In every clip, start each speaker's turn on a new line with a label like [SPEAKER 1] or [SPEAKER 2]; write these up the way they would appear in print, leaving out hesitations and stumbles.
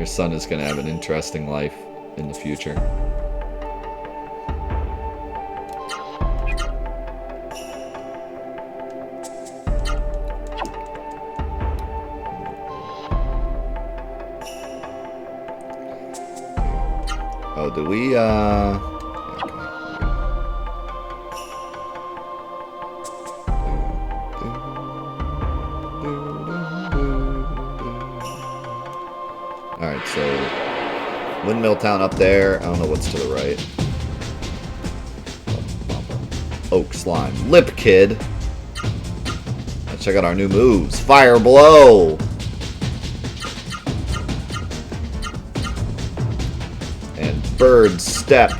[SPEAKER 1] Your son is going to have an interesting life in the future. Oh, do we, Alright, so Windmill Town up there. I don't know what's to the right. Oak Slime. Lip Kid. Let's check out our new moves. Fire Blow. And Bird Step.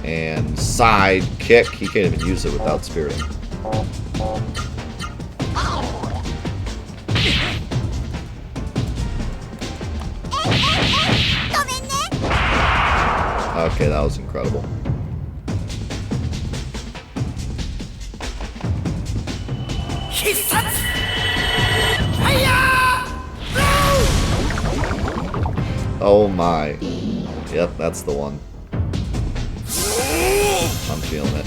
[SPEAKER 1] And Side Kick. He can't even use it without spiriting. Okay, that was incredible. Oh my. Yep, that's the one. I'm feeling it.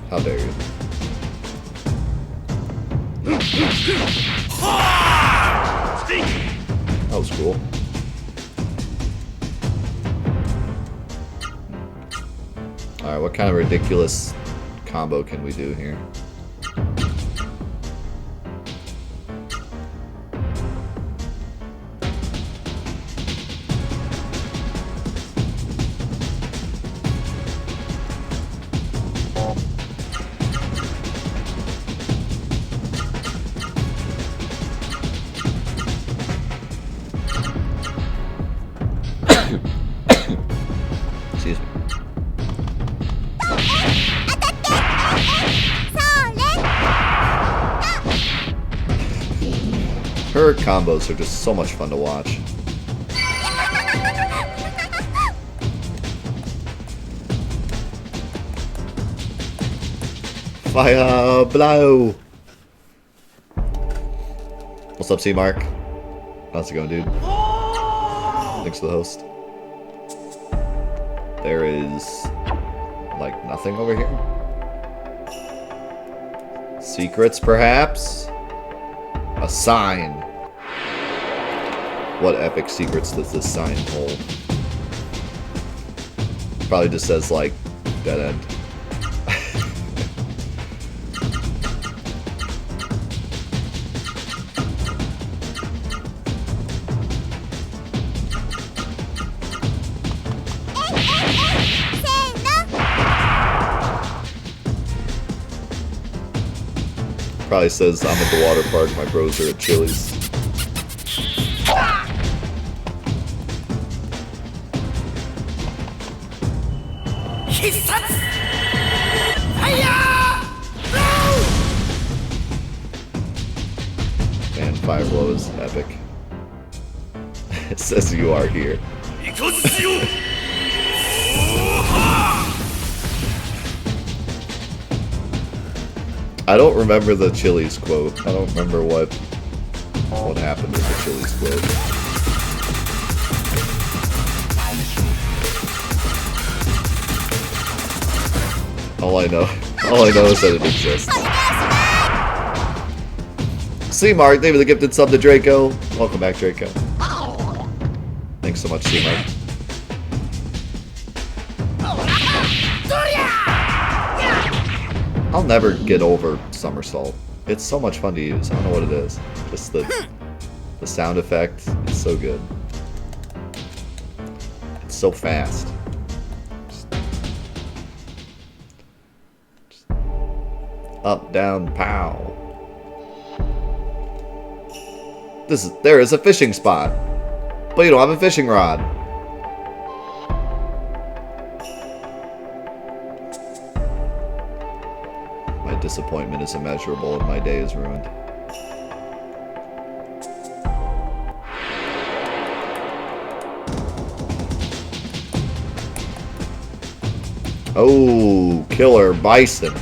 [SPEAKER 1] How dare you? That was cool. Alright, what kind of ridiculous combo can we do here? Excuse me. Her combos are just so much fun to watch. Fire blow! What's up, C-Mark? How's it going, dude? Thanks for the host. There is, like, nothing over here? Secrets, perhaps? A sign. What epic secrets does this sign hold? Probably just says, like, dead end. Probably says, I'm at the water park, my bros are at Chili's. Man, Fire Blow is epic. It says you are here. I don't remember the Chili's quote. I don't remember what happened with the Chili's quote. All I know is that it exists. C-Mark, thank you for the gifted sub to Draco. Welcome back, Draco. Thanks so much, C-Mark. I'll never get over Somersault. It's so much fun to use. I don't know what it is. Just the sound effect is so good. It's so fast. Just up, down, pow. There is a fishing spot, but you don't have a fishing rod. My disappointment is immeasurable and my day is ruined. Oh, killer bison.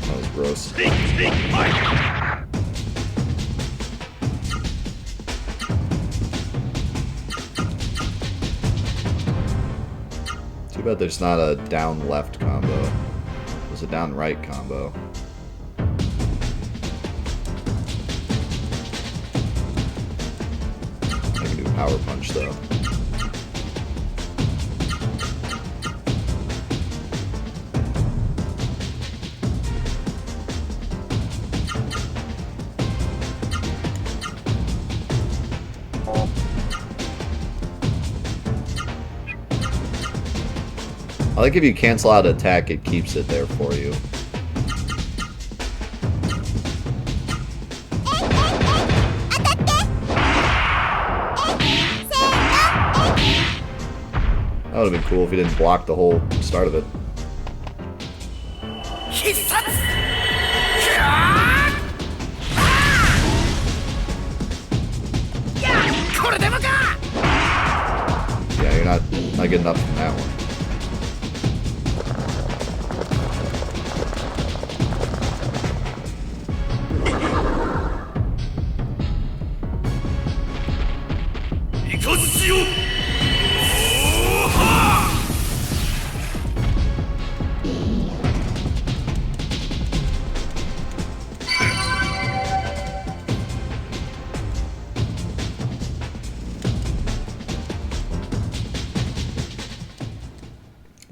[SPEAKER 1] That was gross. Too bad there's not a down left combo. There's a down right combo. I can do power punch though. I like if you cancel out attack, it keeps it there for you. That would have been cool if you didn't block the whole start of it. Yeah, you're not getting up from that one.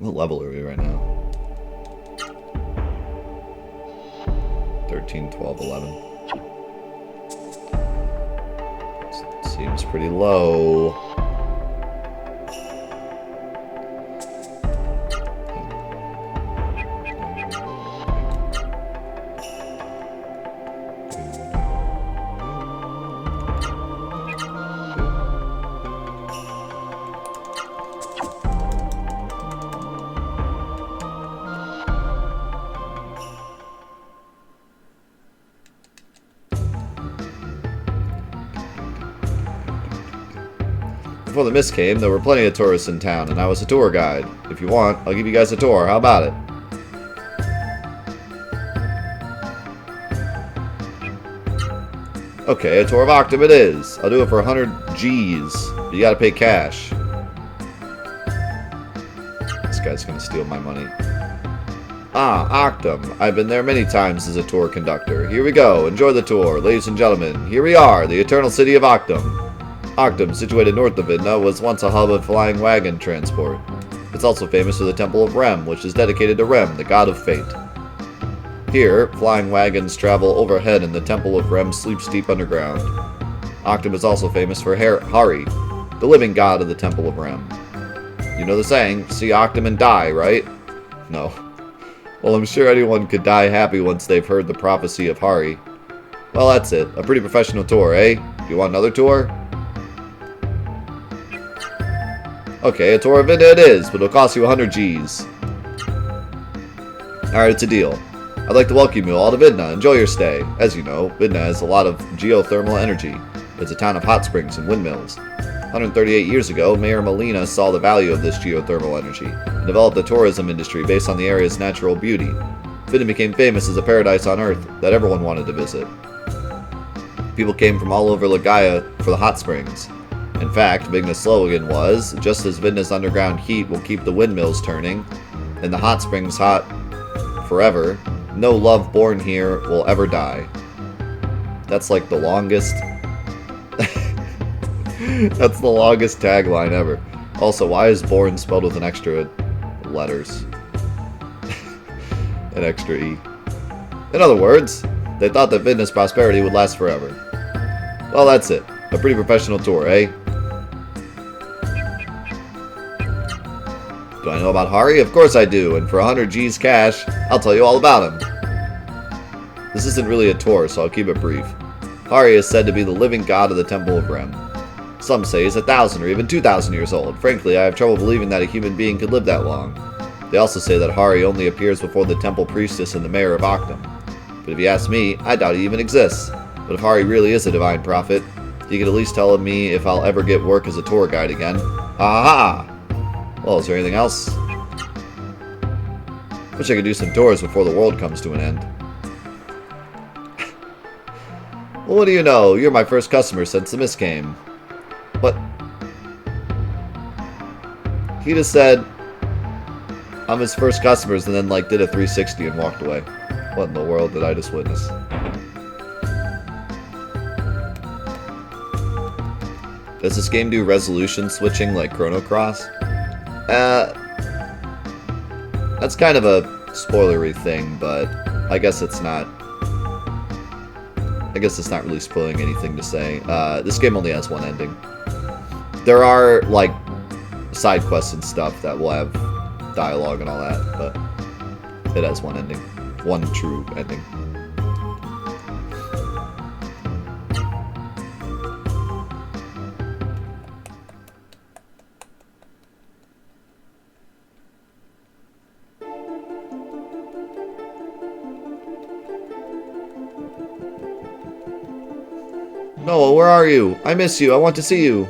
[SPEAKER 1] What level are we right now? 13, 12, 11. Seems pretty low. Before the mist came, there were plenty of tourists in town, and I was a tour guide. If you want, I'll give you guys a tour. How about it? Okay, a tour of Octum it is. I'll do it for 100 G's. But you gotta pay cash. This guy's gonna steal my money. Ah, Octum. I've been there many times as a tour conductor. Here we go. Enjoy the tour. Ladies and gentlemen, here we are, the eternal city of Octum. Octum, situated north of Vidna, was once a hub of flying wagon transport. It's also famous for the Temple of Rem, which is dedicated to Rem, the god of fate. Here, flying wagons travel overhead and the Temple of Rem sleeps deep underground. Octum is also famous for Hari, the living god of the Temple of Rem. You know the saying, see Octum and die, right? No. Well, I'm sure anyone could die happy once they've heard the prophecy of Hari. Well, that's it. A pretty professional tour, eh? Do you want another tour? Okay, a tour of Vidna it is, but it'll cost you 100 G's. Alright, it's a deal. I'd like to welcome you all to Vidna. Enjoy your stay. As you know, Vidna has a lot of geothermal energy. It's a town of hot springs and windmills. 138 years ago, Mayor Molina saw the value of this geothermal energy and developed a tourism industry based on the area's natural beauty. Vidna became famous as a paradise on Earth that everyone wanted to visit. People came from all over Legaia for the hot springs. In fact, Vidna's slogan was, just as Vidna's underground heat will keep the windmills turning, and the hot springs hot forever, no love born here will ever die. That's like the longest... That's the longest tagline ever. Also, why is born spelled with an extra letters? An extra E. In other words, they thought that Vidna's prosperity would last forever. Well, that's it. A pretty professional tour, eh? Do I know about Hari? Of course I do, and for 100 G's cash, I'll tell you all about him. This isn't really a tour, so I'll keep it brief. Hari is said to be the living god of the Temple of Rem. Some say he's 1,000 or even 2,000 years old. Frankly, I have trouble believing that a human being could live that long. They also say that Hari only appears before the temple priestess and the mayor of Octum. But if you ask me, I doubt he even exists. But if Hari really is a divine prophet, he could at least tell me if I'll ever get work as a tour guide again. Ha ha! Well, is there anything else? Wish I could do some tours before the world comes to an end. Well, what do you know? You're my first customer since the mist came. What? He just said I'm his first customers and then like did a 360 and walked away. What in the world did I just witness? Does this game do resolution switching like Chrono Cross? That's kind of a spoilery thing, but I guess it's not. I guess it's not really spoiling anything to say. This game only has one ending. There are like side quests and stuff that will have dialogue and all that, but it has one ending, one true ending. Noah, where are you? I miss you. I want to see you.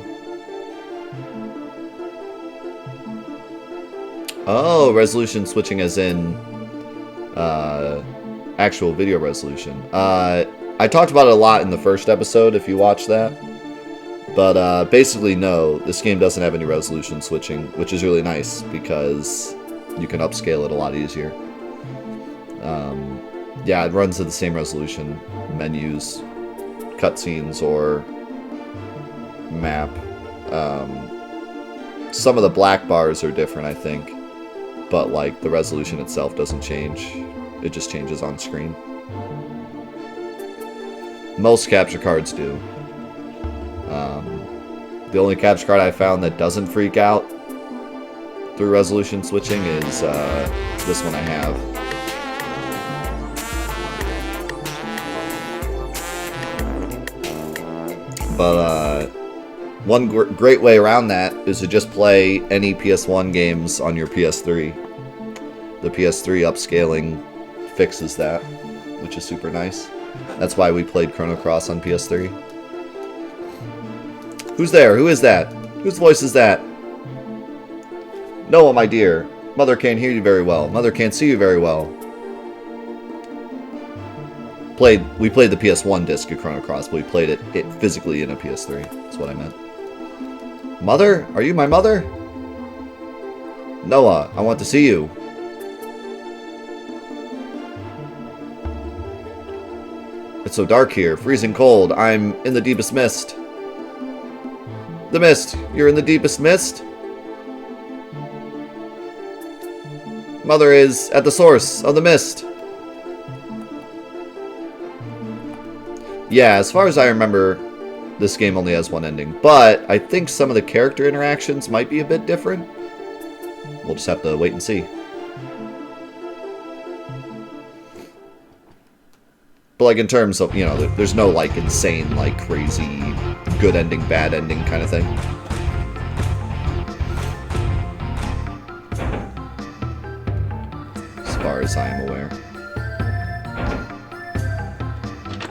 [SPEAKER 1] Oh, resolution switching as in actual video resolution. I talked about it a lot in the first episode, if you watched that. But basically, no, this game doesn't have any resolution switching, which is really nice because you can upscale it a lot easier. Yeah, it runs at the same resolution menus, cutscenes, or map. Some of the black bars are different, I think, but like the resolution itself doesn't change. It just changes on screen. Most capture cards do. The only capture card I found that doesn't freak out through resolution switching is this one I have. But one great way around that is to just play any PS1 games on your PS3. The PS3 upscaling fixes that, which is super nice. That's why we played Chrono Cross on PS3. Who's there? Who is that? Whose voice is that? Noah, my dear. Mother can't hear you very well. Mother can't see you very well. We played the PS1 disc of Chrono Cross, but we played it physically in a PS3. That's what I meant. Mother? Are you my mother? Noah, I want to see you. It's so dark here, freezing cold. I'm in the deepest mist. The mist. You're in the deepest mist? Mother is at the source of the mist. Yeah, as far as I remember, this game only has one ending. But I think some of the character interactions might be a bit different. We'll just have to wait and see. But like in terms of, you know, there's no like insane, like crazy, good ending, bad ending kind of thing. As far as I am aware.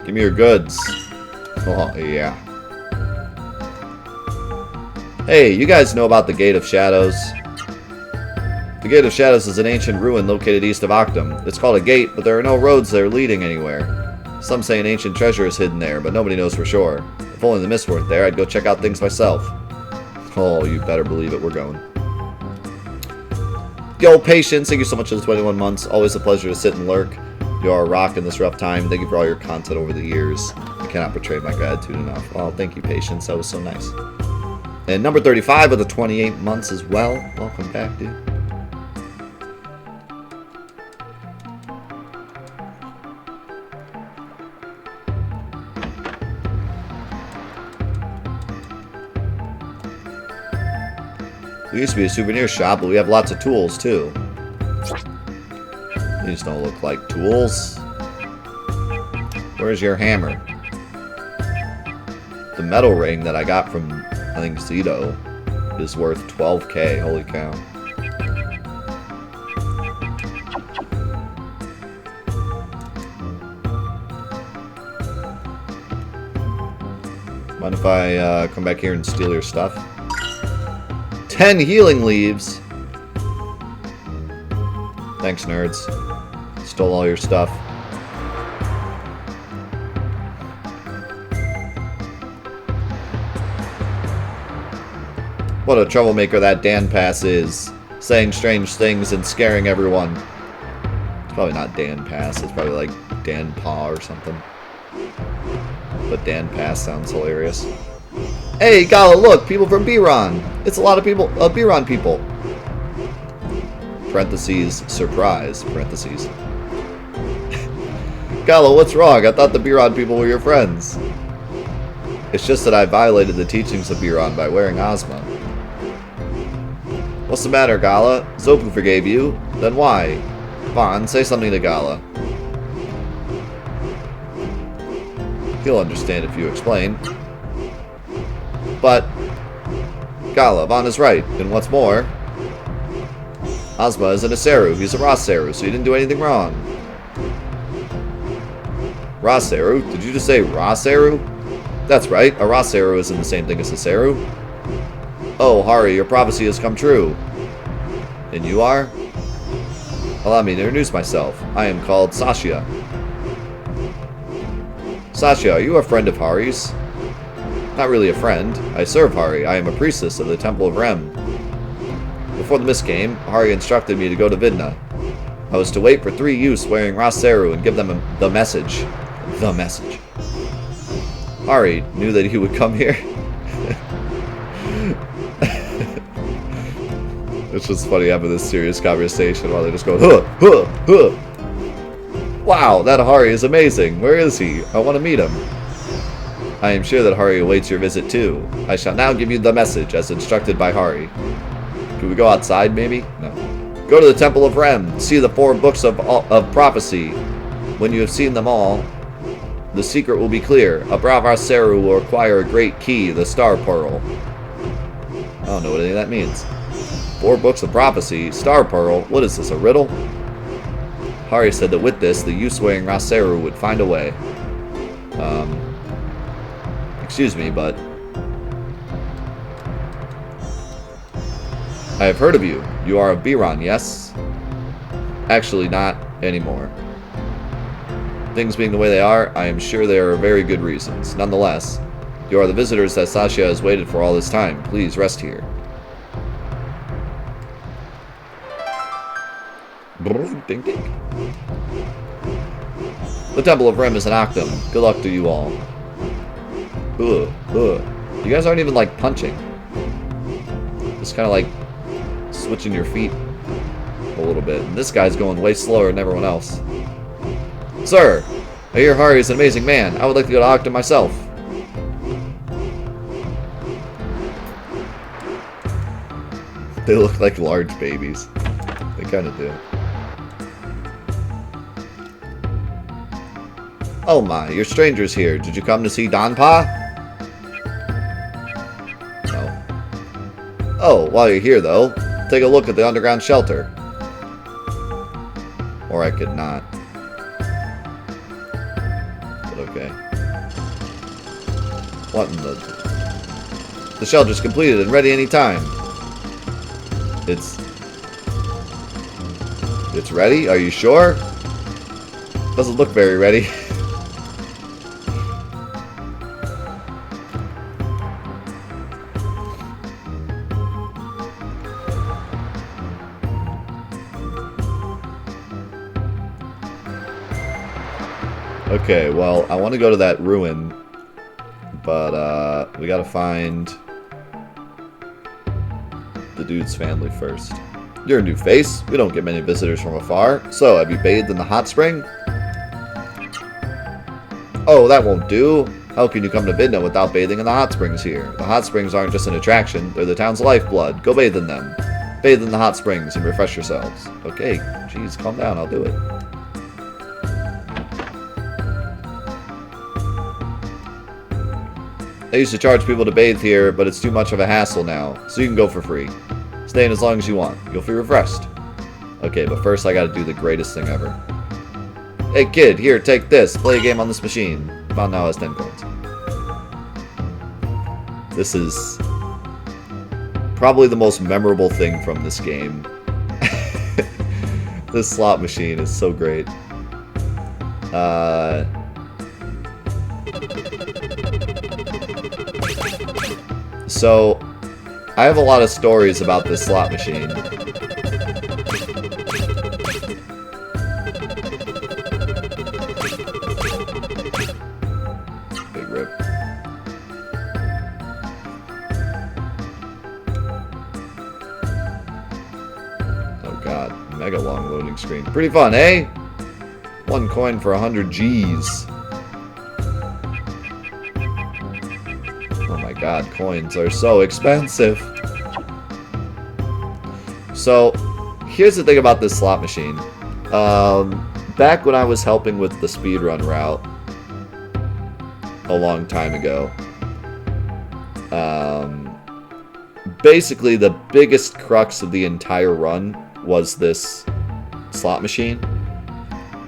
[SPEAKER 1] Give me your goods. Oh, yeah. Hey, you guys know about the Gate of Shadows? The Gate of Shadows is an ancient ruin located east of Octum. It's called a gate, but there are no roads there leading anywhere. Some say an ancient treasure is hidden there, but nobody knows for sure. If only the mist weren't there, I'd go check out things myself. Oh, you better believe it, we're going. Yo, Patience, thank you so much for the 21 months. Always a pleasure to sit and lurk. You are a rock in this rough time. Thank you for all your content over the years. I cannot portray my gratitude enough. Oh, thank you, Patience. That was so nice. And number 35 with the 28 months as well. Welcome back, dude. We used to be a souvenir shop, but we have lots of tools, too. These don't look like tools. Where's your hammer? The metal ring that I got from, I think, Zito is worth 12k. Holy cow. Mind if I come back here and steal your stuff? 10 healing leaves! Thanks, nerds. Stole all your stuff. What a troublemaker that Dan Pass is. Saying strange things and scaring everyone. It's probably not Dan Pass. It's probably like Dan Paw or something. But Dan Pass sounds hilarious. Hey, Gala, look! People from Biron! It's a lot of people, Biron people. Parentheses, surprise, parentheses. Gala, what's wrong? I thought the Biron people were your friends. It's just that I violated the teachings of Biron by wearing Ozma. What's the matter, Gala? Zopu forgave you. Then why? Vaughn, say something to Gala. He'll understand if you explain. But Gala, Vaughn is right. And what's more, Ozma isn't a Seru. He's a Ross-Seru, so you didn't do anything wrong. Ross-Seru? Did you just say Ross-Seru? That's right. A Ross-Seru isn't the same thing as a Seru. Oh, Hari, your prophecy has come true. And you are? Allow me to introduce myself. I am called Sasha. Sasha, are you a friend of Hari's? Not really a friend. I serve Hari. I am a priestess of the Temple of Rem. Before the mist came, Hari instructed me to go to Vidna. I was to wait for 3 youths wearing Ross-Seru and give them the message. The message. Hari knew that he would come here. It's just funny having this serious conversation while they just go, huh, huh, huh. Wow, that Hari is amazing. Where is he? I want to meet him. I am sure that Hari awaits your visit too. I shall now give you the message as instructed by Hari. Can we go outside, maybe? No. Go to the Temple of Rem. See the 4 books of prophecy. When you have seen them all, the secret will be clear. A Bravar Seru will acquire a great key, the Star Pearl. I don't know what any of that means. 4 books of prophecy, Star Pearl. What is this, a riddle? Hari said that with this, the youths wearing Ross-Seru would find a way. Excuse me, but I have heard of you. You are of Biron, yes? Actually, not anymore. Things being the way they are, I am sure there are very good reasons. Nonetheless, you are the visitors that Sasha has waited for all this time. Please rest here. Ding, ding. The Temple of Rem is an Octum. Good luck to you all. Ugh, ugh. You guys aren't even like punching. Just kind of like switching your feet a little bit. And this guy's going way slower than everyone else. Sir, I hear Hari is an amazing man. I would like to go to Octum myself. They look like large babies. They kind of do. Oh my, you're strangers here. Did you come to see Donpa? No. Oh, while you're here though, take a look at the underground shelter. Or I could not. But okay. What in the... The shelter's completed and ready anytime. It's ready? Are you sure? Doesn't look very ready. Okay, well, I want to go to that ruin, but we gotta find the dude's family first. You're a new face. We don't get many visitors from afar. So, have you bathed in the hot spring? Oh, that won't do. How can you come to Midna without bathing in the hot springs here? The hot springs aren't just an attraction, they're the town's lifeblood. Go bathe in them. Bathe in the hot springs and refresh yourselves. Okay, jeez, calm down, I'll do it. They used to charge people to bathe here, but it's too much of a hassle now, so you can go for free. Stay in as long as you want. You'll feel refreshed. Okay, but first I gotta do the greatest thing ever. Hey kid, here, take this. Play a game on this machine. About now has 10 coins. This is probably the most memorable thing from this game. This slot machine is so great. So, I have a lot of stories about this slot machine. Big rip. Oh god, mega long loading screen. Pretty fun, eh? 1 coin for 100 G's. God, coins are so expensive. So, here's the thing about this slot machine. Back when I was helping with the speedrun route a long time ago, basically the biggest crux of the entire run was this slot machine.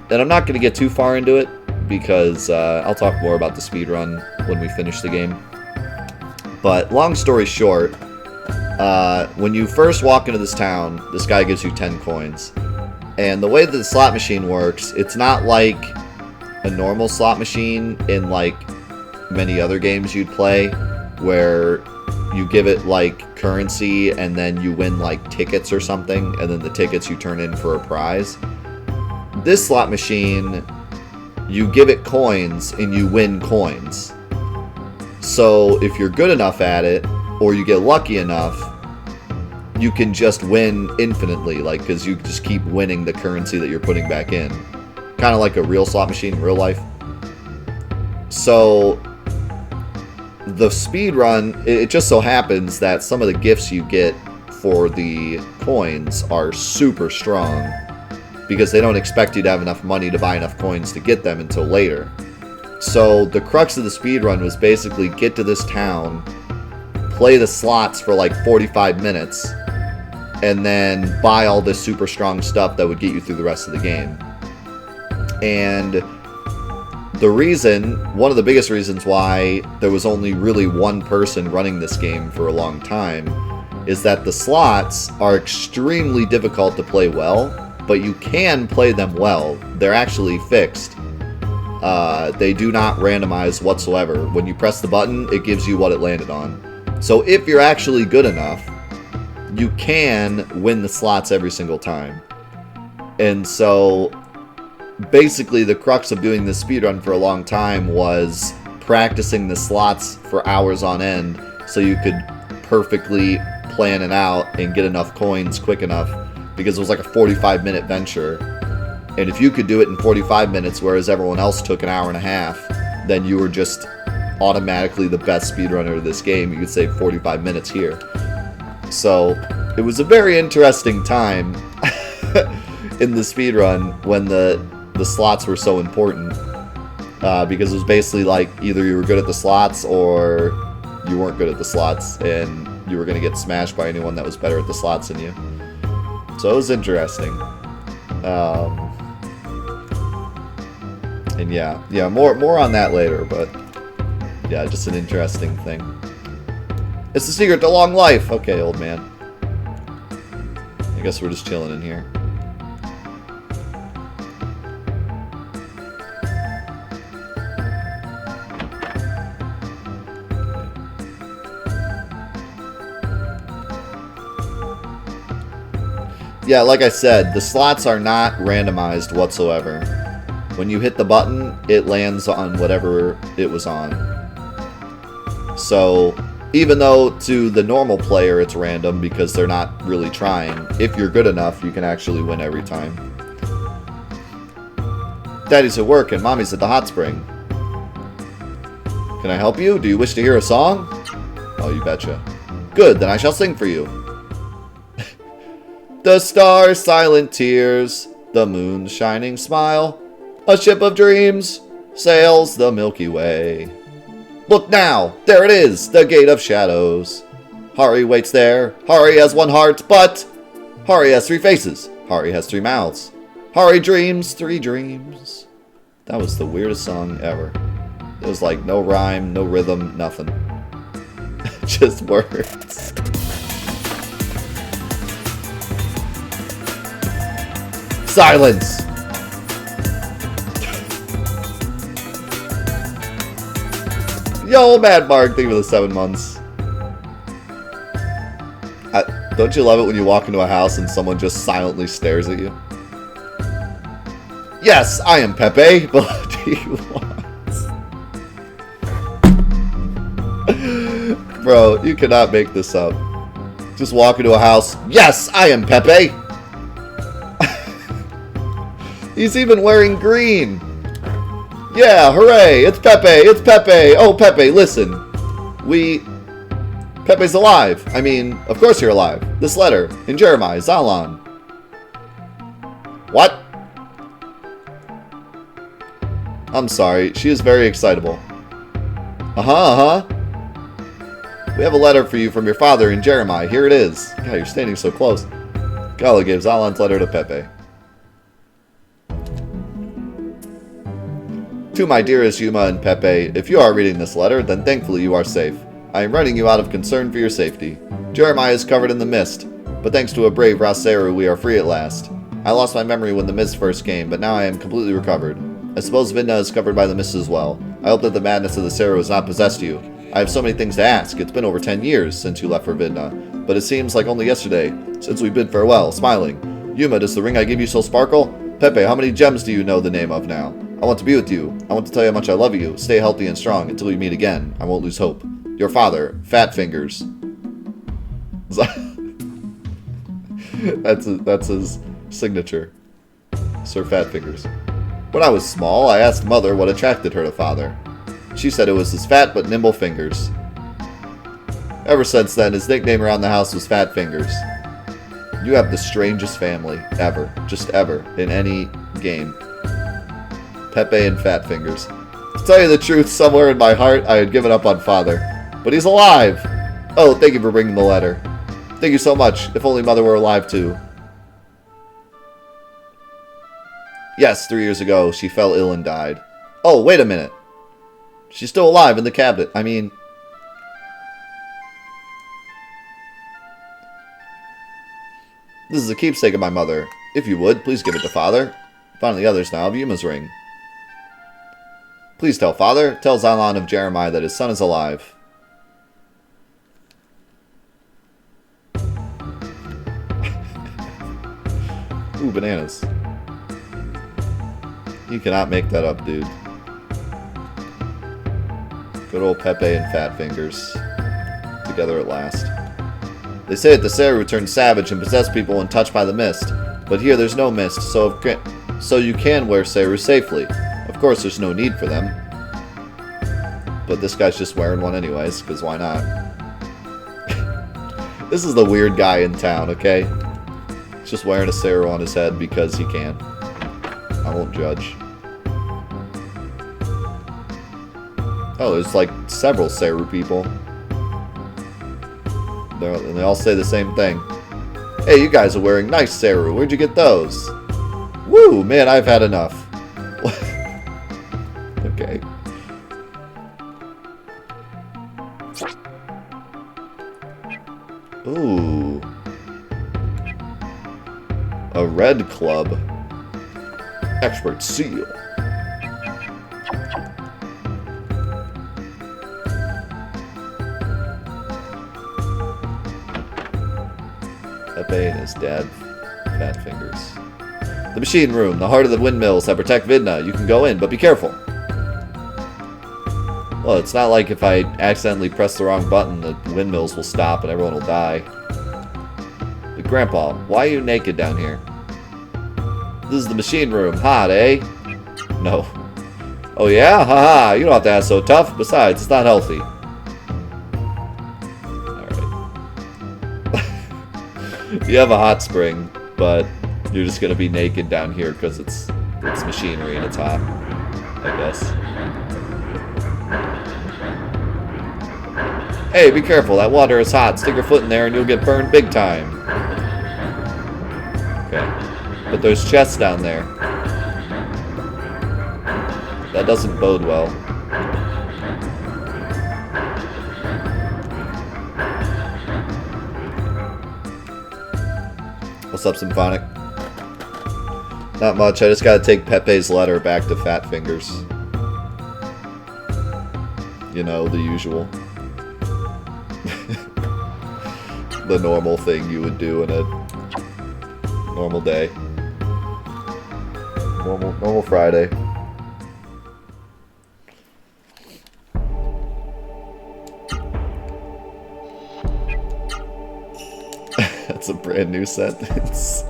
[SPEAKER 1] And I'm not going to get too far into it because I'll talk more about the speedrun when we finish the game. But long story short, when you first walk into this town, this guy gives you 10 coins. And the way that the slot machine works, it's not like a normal slot machine in like many other games you'd play, where you give it like currency and then you win like tickets or something, and then the tickets you turn in for a prize. This slot machine, you give it coins and you win coins. So if you're good enough at it, or you get lucky enough, you can just win infinitely, like, because you just keep winning the currency that you're putting back in. Kind of like a real slot machine in real life. So the speedrun, it just so happens that some of the gifts you get for the coins are super strong, because they don't expect you to have enough money to buy enough coins to get them until later. So the crux of the speedrun was basically get to this town, play the slots for like 45 minutes, and then buy all this super strong stuff that would get you through the rest of the game. And the reason, one of the biggest reasons why there was only really one person running this game for a long time, is that the slots are extremely difficult to play well, but you can play them well. They're actually fixed. They do not randomize whatsoever. When you press the button, it gives you what it landed on. So if you're actually good enough, you can win the slots every single time. And so basically the crux of doing this speedrun for a long time was practicing the slots for hours on end so you could perfectly plan it out and get enough coins quick enough, because it was like a 45-minute venture. And if you could do it in 45 minutes, whereas everyone else took an hour and a half, then you were just automatically the best speedrunner of this game. You could save 45 minutes here. So it was a very interesting time in the speedrun when the slots were so important. Because it was basically like either you were good at the slots or you weren't good at the slots, and you were going to get smashed by anyone that was better at the slots than you. So it was interesting. And yeah, more on that later, but yeah, just an interesting thing. It's the secret to long life! Okay, old man. I guess we're just chilling in here. Yeah, like I said, the slots are not randomized whatsoever. When you hit the button, it lands on whatever it was on. So, even though to the normal player it's random because they're not really trying, if you're good enough, you can actually win every time. Daddy's at work and Mommy's at the hot spring. Can I help you? Do you wish to hear a song? Oh, you betcha. Good, then I shall sing for you. The stars' silent tears, the moon's shining smile, a ship of dreams sails the Milky Way. Look now, there it is, the Gate of Shadows. Hari waits there. Hari has one heart, but Hari has three faces. Hari has three mouths. Hari dreams three dreams. That was the weirdest song ever. It was like no rhyme, no rhythm, nothing. Just words. Silence! Yo, Mad Mark, thank you for the 7 months. Don't you love it when you walk into a house and someone just silently stares at you? Yes, I am Pepe, but what do you want? Bro, you cannot make this up. Just walk into a house. Yes, I am Pepe! He's even wearing green. Yeah, hooray! It's Pepe! It's Pepe! Oh, Pepe, listen. Pepe's alive. I mean, of course you're alive. This letter, in Jeremiah, Zalan. What? I'm sorry, she is very excitable. Uh-huh. We have a letter for you from your father in Jeremiah. Here it is. God, you're standing so close. Gala gave Zalan's letter to Pepe. To my dearest Yuma and Pepe, if you are reading this letter, then thankfully you are safe. I am writing you out of concern for your safety. Jeremiah is covered in the mist, but thanks to a brave Raseru, we are free at last. I lost my memory when the mist first came, but now I am completely recovered. I suppose Vidna is covered by the mist as well. I hope that the madness of the Seru has not possessed you. I have so many things to ask. It's been over 10 years since you left for Vidna, but it seems like only yesterday since we bid farewell, smiling. Yuma, does the ring I give you still sparkle? Pepe, how many gems do you know the name of now? I want to be with you. I want to tell you how much I love you. Stay healthy and strong until we meet again. I won't lose hope. Your father, Fat Fingers. That's his signature. Sir Fat Fingers. When I was small, I asked Mother what attracted her to Father. She said it was his fat but nimble fingers. Ever since then, his nickname around the house was Fat Fingers. You have the strangest family ever. Just ever. In any game. Pepe and Fat Fingers. To tell you the truth, somewhere in my heart, I had given up on Father. But he's alive! Oh, thank you for bringing the letter. Thank you so much. If only Mother were alive too. Yes, 3 years ago, she fell ill and died. Oh, wait a minute. She's still alive in the cabinet. I mean... This is a keepsake of my mother. If you would, please give it to Father. Find the others now of Yuma's ring. Please tell Father. Tell Zalan of Jeremiah that his son is alive. Ooh, bananas. You cannot make that up, dude. Good old Pepe and Fat Fingers. Together at last. They say that the Seru turn savage and possess people when touched by the mist. But here there's no mist, so you can wear Seru safely. Of course, there's no need for them. But this guy's just wearing one anyways, because why not? This is the weird guy in town, okay? He's just wearing a Seru on his head because he can. I won't judge. Oh, there's like several Seru people. And they all say the same thing. Hey, you guys are wearing nice Seru. Where'd you get those? Woo, man, I've had enough. Okay. Ooh. A red club. Expert seal. Pepe and his dad, Fat Fingers. The machine room, the heart of the windmills that protect Vidna. You can go in, but be careful. Well, it's not like if I accidentally press the wrong button, the windmills will stop and everyone will die. But Grandpa, why are you naked down here? This is the machine room. Hot, eh? No. Oh yeah? Haha, you don't have to act so tough. Besides, it's not healthy. Alright. You have a hot spring, but you're just gonna be naked down here because it's machinery and it's hot, I guess. Hey, be careful, that water is hot. Stick your foot in there and you'll get burned big time. Okay. But there's chests down there. That doesn't bode well. What's up, Symphonic? Not much, I just gotta take Pepe's letter back to Fat Fingers. You know, the usual. The normal thing you would do in a normal day. Normal Friday. That's a brand new sentence.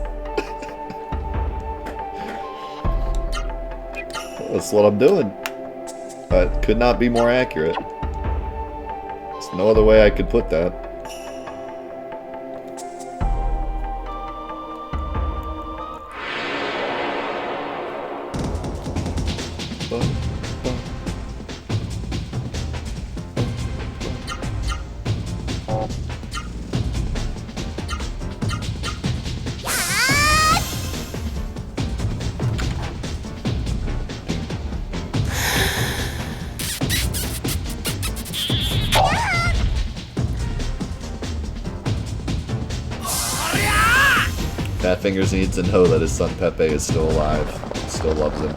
[SPEAKER 1] That's what I'm doing. That could not be more accurate. There's no other way I could put that. Fat Fingers needs to know that his son Pepe is still alive. Still loves him.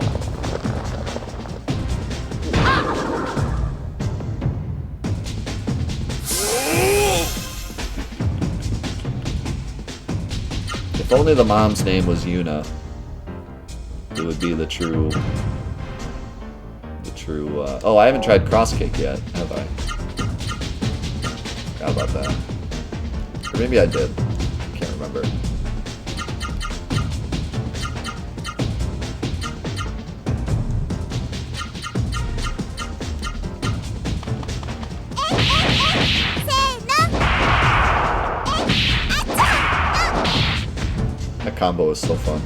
[SPEAKER 1] If only the mom's name was Yuna, it would be the true... oh, I haven't tried cross kick yet, have I? Forgot about that. Or maybe I did. Can't remember. That combo is so fun.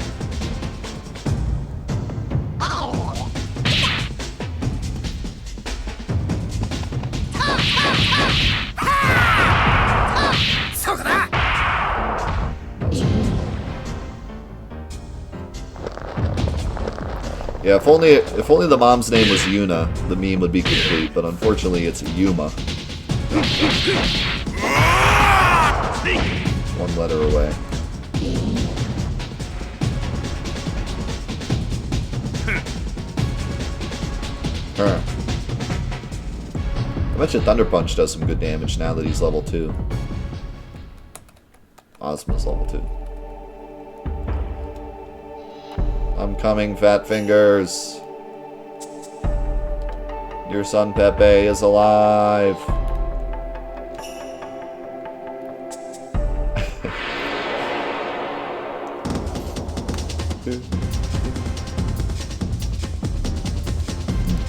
[SPEAKER 1] Yeah, if only the mom's name was Yuna, the meme would be complete, but unfortunately it's Yuma. One letter away. I bet you Thunder Punch does some good damage now that he's level 2. Ozma's level 2. I'm coming, Fat Fingers. Your son Pepe is alive.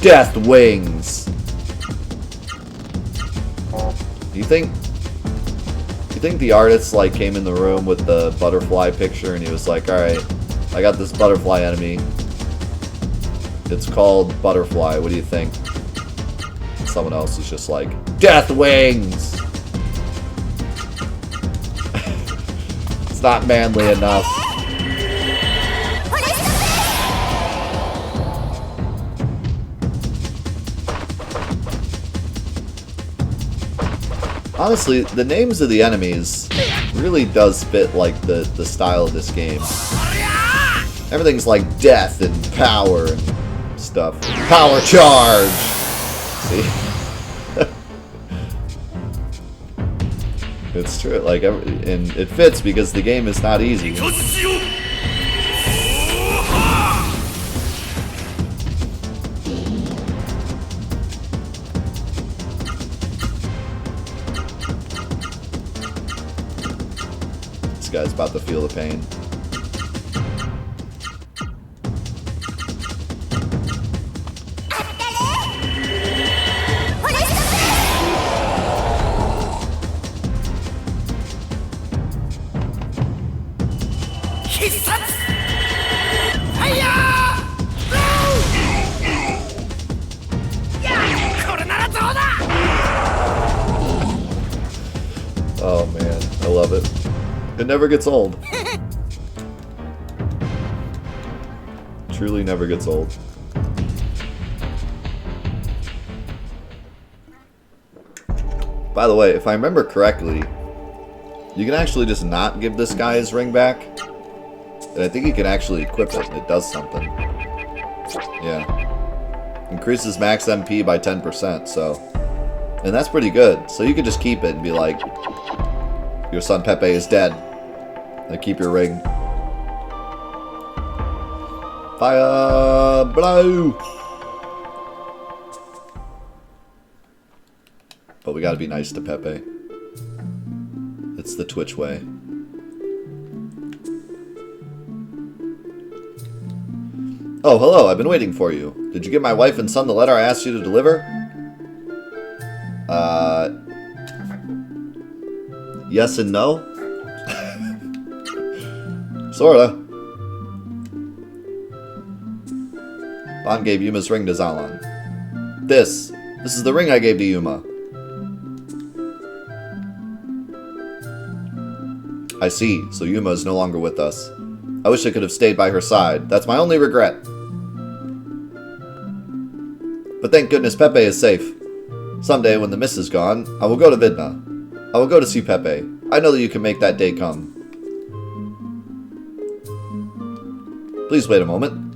[SPEAKER 1] Death Wings. You think the artist like came in the room with the butterfly picture and he was like, "All right, I got this butterfly enemy. It's called Butterfly. What do you think?" And someone else is just like, "Death Wings." It's not manly enough. Honestly, the names of the enemies really does fit like the style of this game. Everything's like death and power and stuff. Power charge! See? It's true, like, and it fits because the game is not easy. This guy's about to feel the pain. love it. It never gets old. Truly never gets old. By the way, if I remember correctly, you can actually just not give this guy his ring back. And I think you can actually equip it and it does something. Yeah. Increases max MP by 10%, so... And that's pretty good. So you could just keep it and be like, your son Pepe is dead. And keep your ring. Fire blow! But we gotta be nice to Pepe. It's the Twitch way. Oh, hello, I've been waiting for you. Did you give my wife and son the letter I asked you to deliver? Yes and no? Sorta. Ban gave Yuma's ring to Zalan. This is the ring I gave to Yuma. I see, so Yuma is no longer with us. I wish I could have stayed by her side. That's my only regret. But thank goodness Pepe is safe. Someday, when the mist is gone, I will go to Vidna. I will go to see Pepe. I know that you can make that day come. Please wait a moment.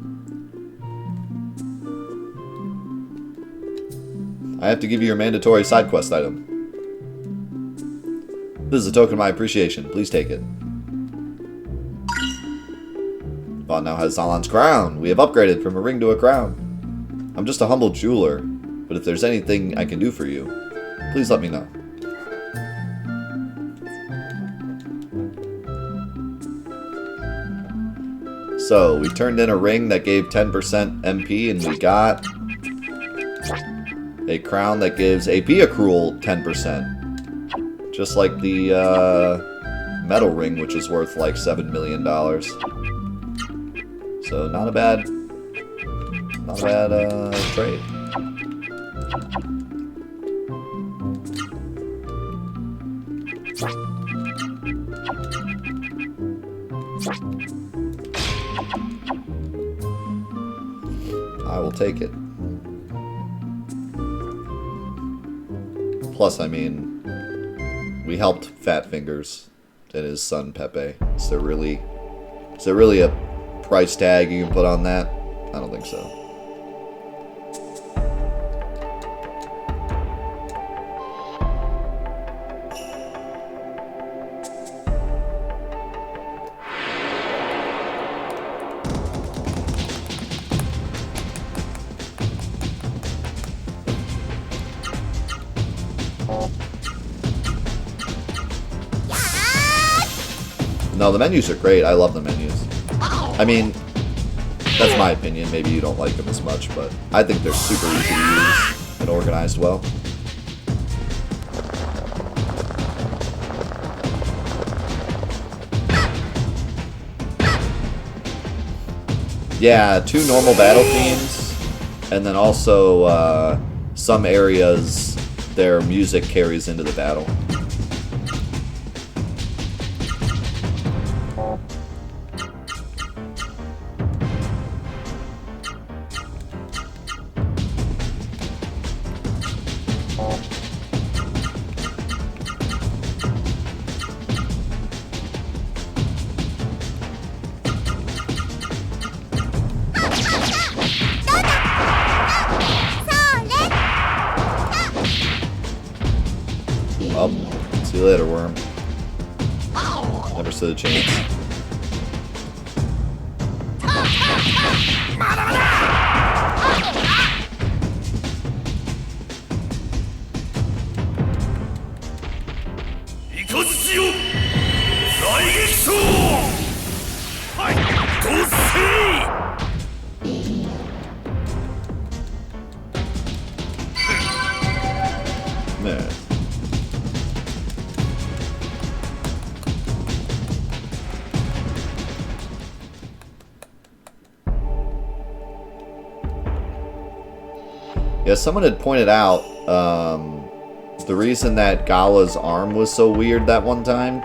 [SPEAKER 1] I have to give you your mandatory side quest item. This is a token of my appreciation. Please take it. Vaughn now has Zalan's crown. We have upgraded from a ring to a crown. I'm just a humble jeweler, but if there's anything I can do for you, please let me know. So, we turned in a ring that gave 10% MP, and we got a crown that gives AP accrual 10%. Just like the metal ring, which is worth like $7 million. So, not a bad trade. I will take it. Plus, I mean, we helped Fat Fingers and his son Pepe. Is there really a price tag you can put on that? I don't think so. No, the menus are great. I love the menus. I mean, that's my opinion. Maybe you don't like them as much, but I think they're super easy to use and organized well. Yeah, 2 normal battle themes, and then also some areas their music carries into the battle. Well, see you later, worm. Never stood a chance. Man. Yeah, someone had pointed out the reason that Gala's arm was so weird that one time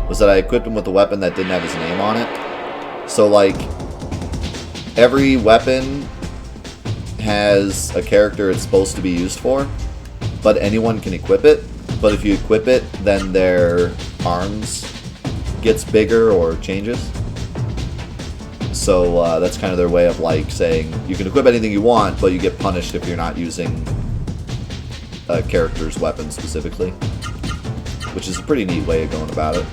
[SPEAKER 1] was that I equipped him with a weapon that didn't have his name on it. So, like, every weapon has a character it's supposed to be used for, but anyone can equip it. But if you equip it, then their arms gets bigger or changes. So that's kind of their way of like saying you can equip anything you want, but you get punished if you're not using a character's weapon specifically, which is a pretty neat way of going about it.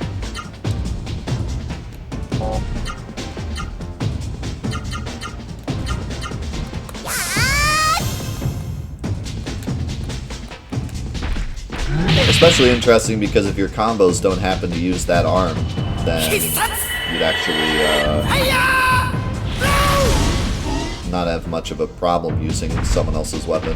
[SPEAKER 1] Especially interesting because if your combos don't happen to use that arm, then you'd actually not have much of a problem using someone else's weapon.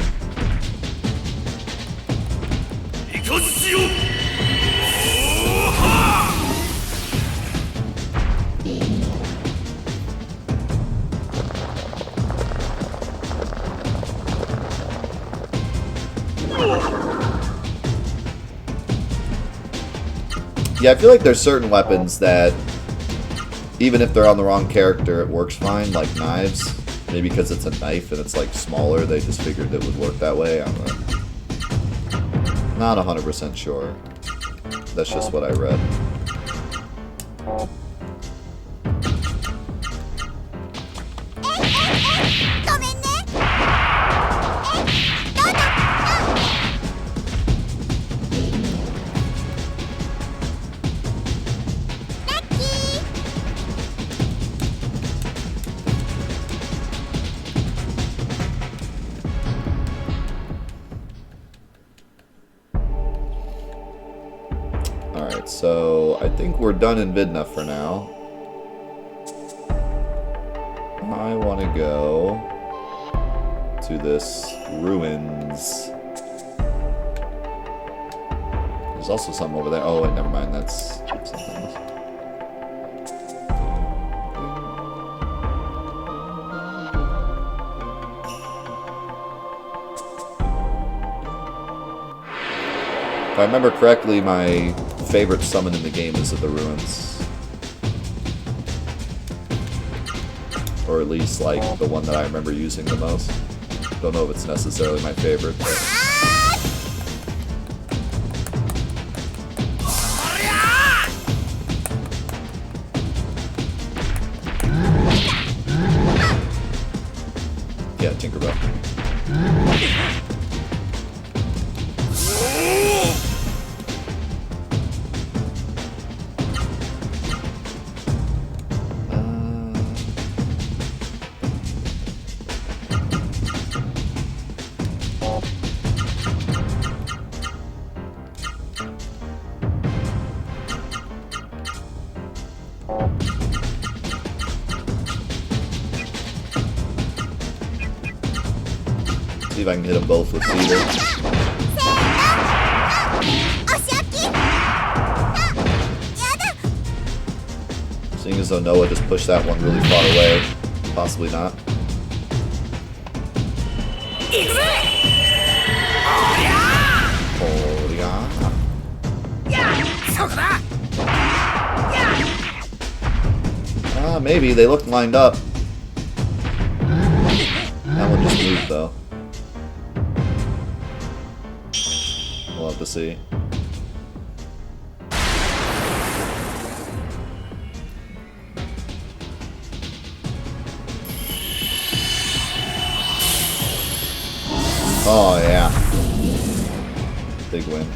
[SPEAKER 1] Yeah, I feel like there's certain weapons that, even if they're on the wrong character, it works fine, like knives. Maybe because it's a knife and it's like smaller, they just figured it would work that way. I don't know. Not 100% sure. That's just what I read. So, I think we're done in Vidna for now. I want to go to this ruins. There's also some over there. Oh, wait, never mind. That's something else. If I remember correctly, my favorite summon in the game is at the ruins. Or at least, like, the one that I remember using the most. Don't know if it's necessarily my favorite, but... yeah, Tinkerbell. See if I can hit them both with Cedar. Seeing as though Noah just pushed that one really far away. Possibly not. Oh, yeah. Maybe. They looked lined up. That one just moved, though. We'll have to see. Oh, yeah. Big win.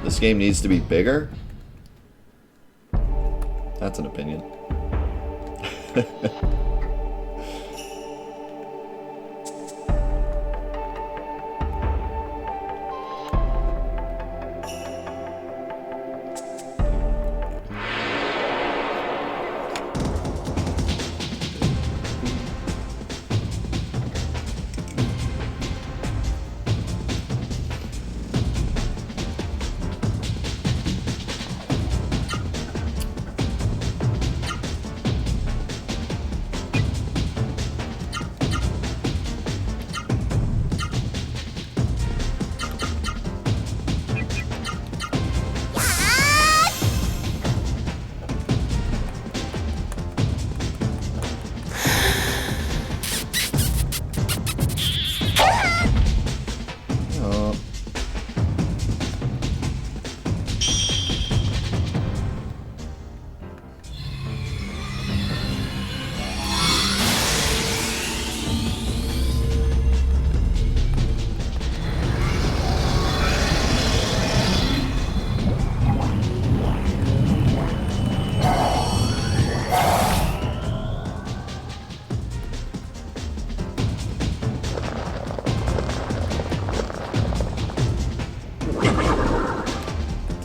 [SPEAKER 1] This game needs to be bigger? That's an opinion.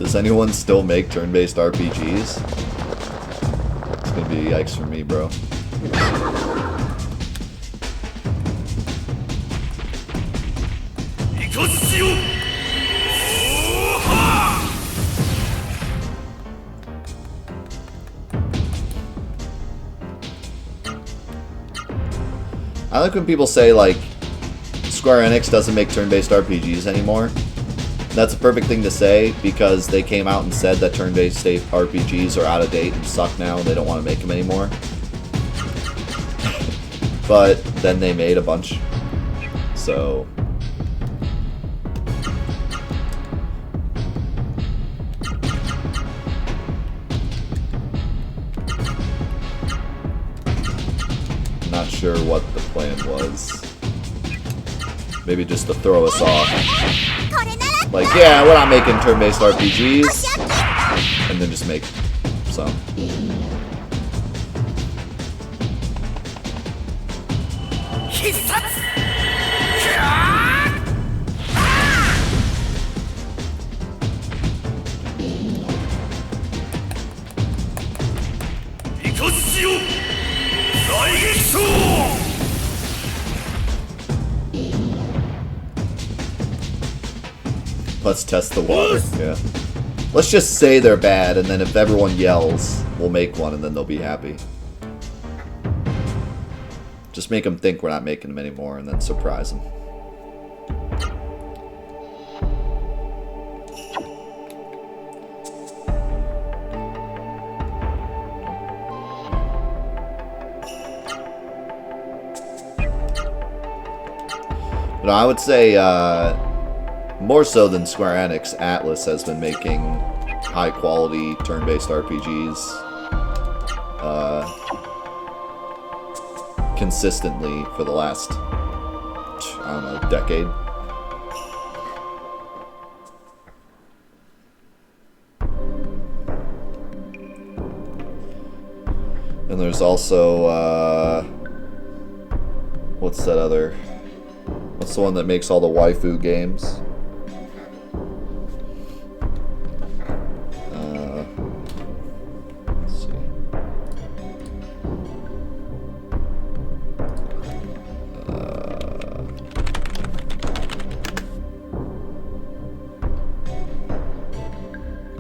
[SPEAKER 1] Does anyone still make turn-based RPGs? It's gonna be yikes for me, bro. I like when people say, like, Square Enix doesn't make turn-based RPGs anymore. That's a perfect thing to say, because they came out and said that turn-based RPGs are out of date and suck now, and they don't want to make them anymore. But then they made a bunch. So... not sure what the plan was. Maybe just to throw us off. Like, yeah, we're not making turn-based RPGs. And then just make some. Let's test the water. Yeah. Let's just say they're bad, and then if everyone yells, we'll make one, and then they'll be happy. Just make them think we're not making them anymore, and then surprise them. But I would say, more so than Square Enix, Atlas has been making high-quality turn-based RPGs consistently for the last, I don't know, decade. And there's also, what's that other... What's the one that makes all the waifu games? Let's see.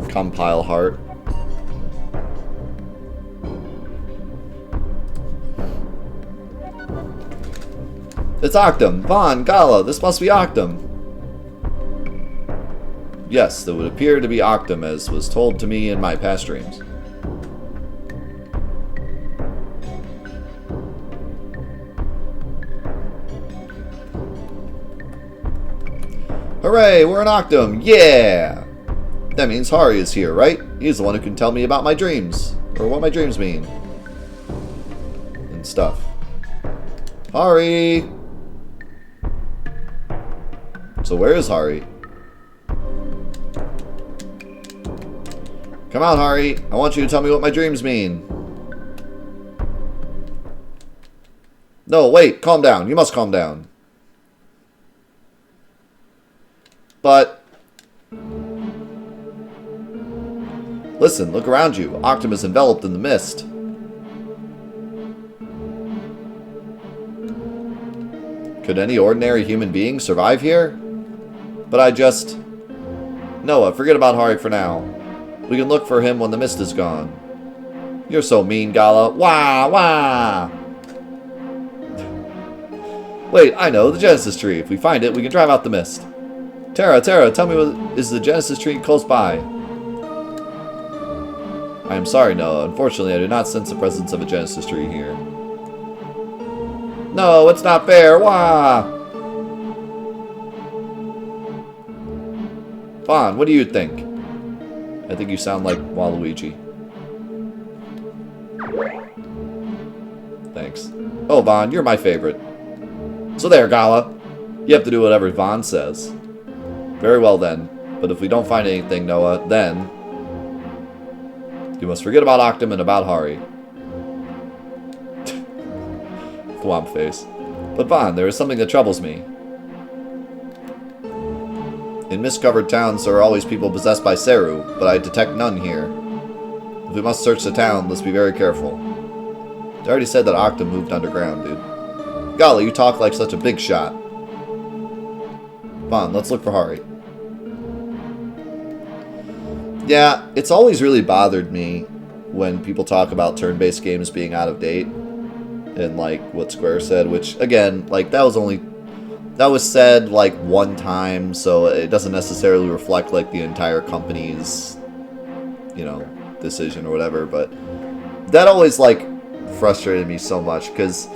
[SPEAKER 1] Compile Heart. It's Octum! Vaughn, Gala, this must be Octum! Yes, it would appear to be Octum, as was told to me in my past dreams. Hooray, we're in Octum! Yeah! That means Hari is here, right? He's the one who can tell me about my dreams. Or what my dreams mean. And stuff. Hari! So where is Hari? Come on, Hari. I want you to tell me what my dreams mean. No, wait. Calm down. You must calm down. But... listen, look around you. Octum is enveloped in the mist. Could any ordinary human being survive here? But I just... Noah, forget about Hari for now. We can look for him when the mist is gone. You're so mean, Gala. Wah, wah! Wait, I know, the Genesis tree. If we find it, we can drive out the mist. Terra, tell me, is the Genesis tree close by? I am sorry, Noah. Unfortunately, I do not sense the presence of a Genesis tree here. No, it's not fair. Wah! Vaughn, what do you think? I think you sound like Waluigi. Thanks. Oh, Vaughn, you're my favorite. So there, Gala. You have to do whatever Vaughn says. Very well, then. But if we don't find anything, Noah, then... you must forget about Octum and about Hari. Thwomp face. But Vaughn, there is something that troubles me. In mist-covered towns, there are always people possessed by Seru, but I detect none here. If we must search the town, let's be very careful. I already said that Octa moved underground, dude. Golly, you talk like such a big shot. Come on, let's look for Hari. Yeah, it's always really bothered me when people talk about turn-based games being out of date. And, like, what Square said, which, again, like, that was said, like, one time, so it doesn't necessarily reflect, like, the entire company's, you know, decision or whatever, but that always, like, frustrated me so much, because,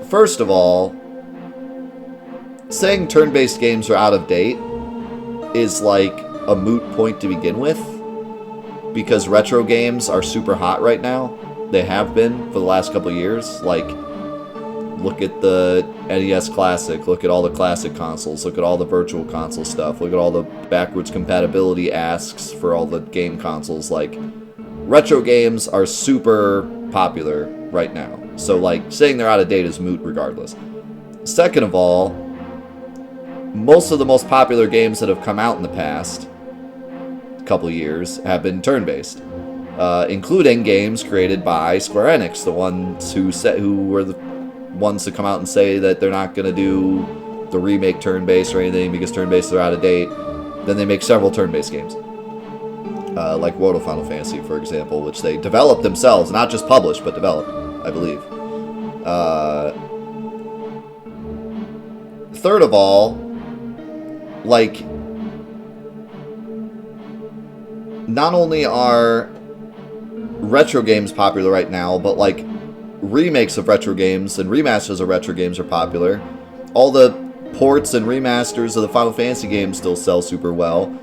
[SPEAKER 1] first of all, saying turn-based games are out of date is, like, a moot point to begin with, because retro games are super hot right now. They have been for the last couple of years. Like, look at the NES Classic, look at all the classic consoles, look at all the virtual console stuff, look at all the backwards compatibility asks for all the game consoles. Like, retro games are super popular right now. So, like, saying they're out of date is moot regardless. Second of all, most of the most popular games that have come out in the past couple of years have been turn-based. Including games created by Square Enix, the ones who were the ones to come out and say that they're not going to do the remake turn-based or anything because turn-based are out of date. Then they make several turn-based games. Like World of Final Fantasy, for example, which they developed themselves, not just published, but developed, I believe. Third of all, like, not only are retro games popular right now, but, like, remakes of retro games and remasters of retro games are popular. All the ports and remasters of the Final Fantasy games still sell super well.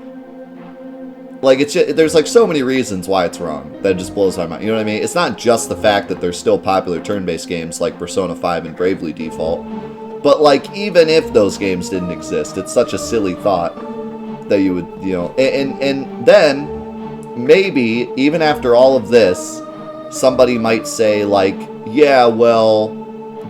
[SPEAKER 1] Like, it's just, there's, like, so many reasons why it's wrong that it just blows my mind. You know what I mean? It's not just the fact that there's still popular turn-based games like Persona 5 and Bravely Default, but, like, even if those games didn't exist, it's such a silly thought that you would, you know, and then maybe, even after all of this, somebody might say, like, yeah, well,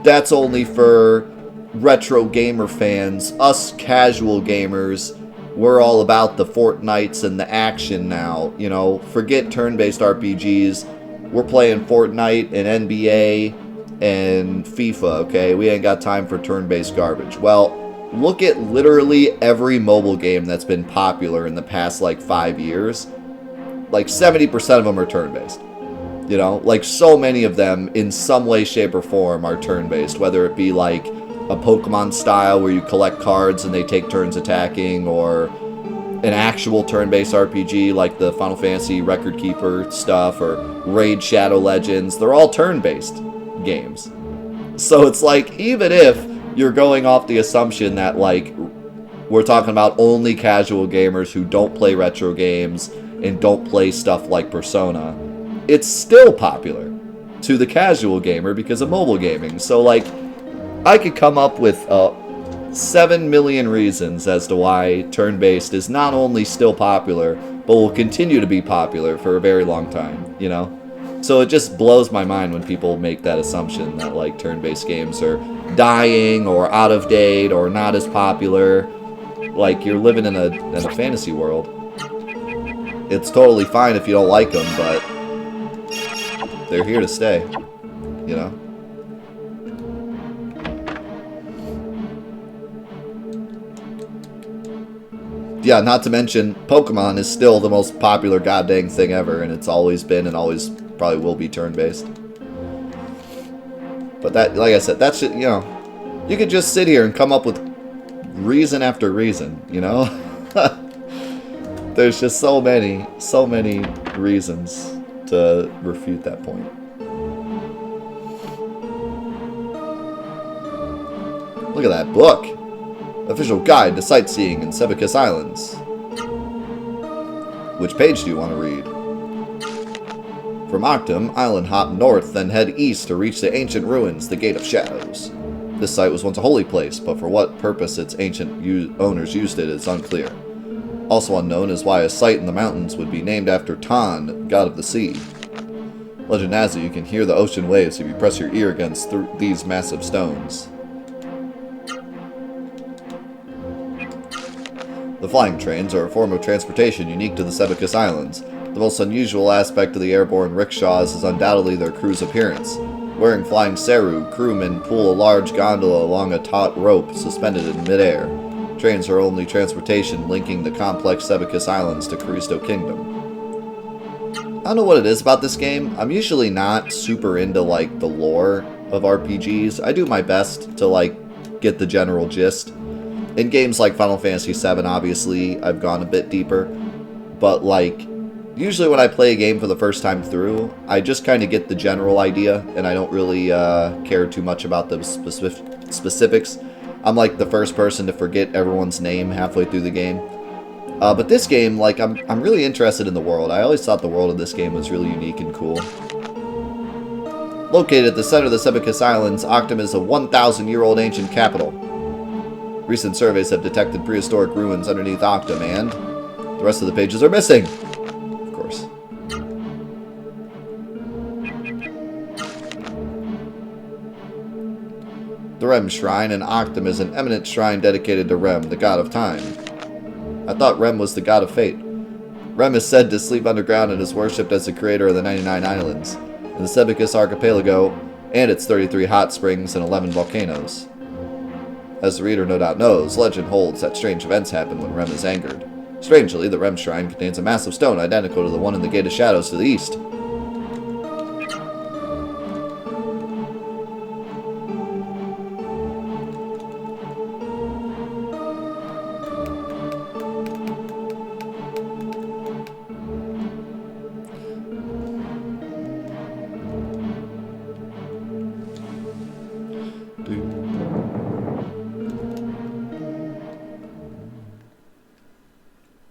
[SPEAKER 1] that's only for retro gamer fans. Us casual gamers, we're all about the Fortnites and the action now. You know, forget turn-based RPGs. We're playing Fortnite and NBA and FIFA, okay? We ain't got time for turn-based garbage. Well, look at literally every mobile game that's been popular in the past, like, 5 years. Like, 70% of them are turn-based. You know? Like, so many of them, in some way, shape, or form, are turn-based. Whether it be, like, a Pokemon style where you collect cards and they take turns attacking, or an actual turn-based RPG like the Final Fantasy Record Keeper stuff, or Raid Shadow Legends. They're all turn-based games. So it's like, even if you're going off the assumption that, like, we're talking about only casual gamers who don't play retro games and don't play stuff like Persona, it's still popular to the casual gamer because of mobile gaming. So, like, I could come up with 7 million reasons as to why turn-based is not only still popular, but will continue to be popular for a very long time, you know? So it just blows my mind when people make that assumption that, like, turn-based games are dying or out of date or not as popular. Like, you're living in a fantasy world. It's totally fine if you don't like them, but they're here to stay, you know? Yeah, not to mention, Pokemon is still the most popular goddamn thing ever, and it's always been and always probably will be turn-based. But that, like I said, that's, you know, you could just sit here and come up with reason after reason, you know? There's just so many reasons to refute that point. Look at that book. Official Guide to Sightseeing in Sebicus Islands. Which page do you want to read? From Octum, island hop north, then head east to reach the ancient ruins, the Gate of Shadows. This site was once a holy place, but for what purpose its ancient owners used it is unclear. Also unknown is why a site in the mountains would be named after Tan, god of the sea. Legend has it you can hear the ocean waves if you press your ear against these massive stones. The flying trains are a form of transportation unique to the Sebicus Islands. The most unusual aspect of the airborne rickshaws is undoubtedly their crew's appearance. Wearing flying seru, crewmen pull a large gondola along a taut rope suspended in midair. Trains are only transportation linking the complex Sebicus Islands to Caristo Kingdom. I don't know what it is about this game. I'm usually not super into, like, the lore of RPGs. I do my best to, like, get the general gist. In games like Final Fantasy VII, obviously, I've gone a bit deeper. But, like, usually when I play a game for the first time through, I just kind of get the general idea, and I don't really care too much about the specifics. I'm, like, the first person to forget everyone's name halfway through the game. But this game, like, I'm really interested in the world. I always thought the world of this game was really unique and cool. Located at the center of the Sebicus Islands, Octum is a 1,000-year-old ancient capital. Recent surveys have detected prehistoric ruins underneath Octum, and the rest of the pages are missing. Of course. The Rem Shrine in Octum is an eminent shrine dedicated to Rem, the god of time. I thought Rem was the god of fate. Rem is said to sleep underground and is worshipped as the creator of the 99 islands, in the Sebicus archipelago, and its 33 hot springs and 11 volcanoes. As the reader no doubt knows, legend holds that strange events happen when Rem is angered. Strangely, the Rem Shrine contains a massive stone identical to the one in the Gate of Shadows to the east.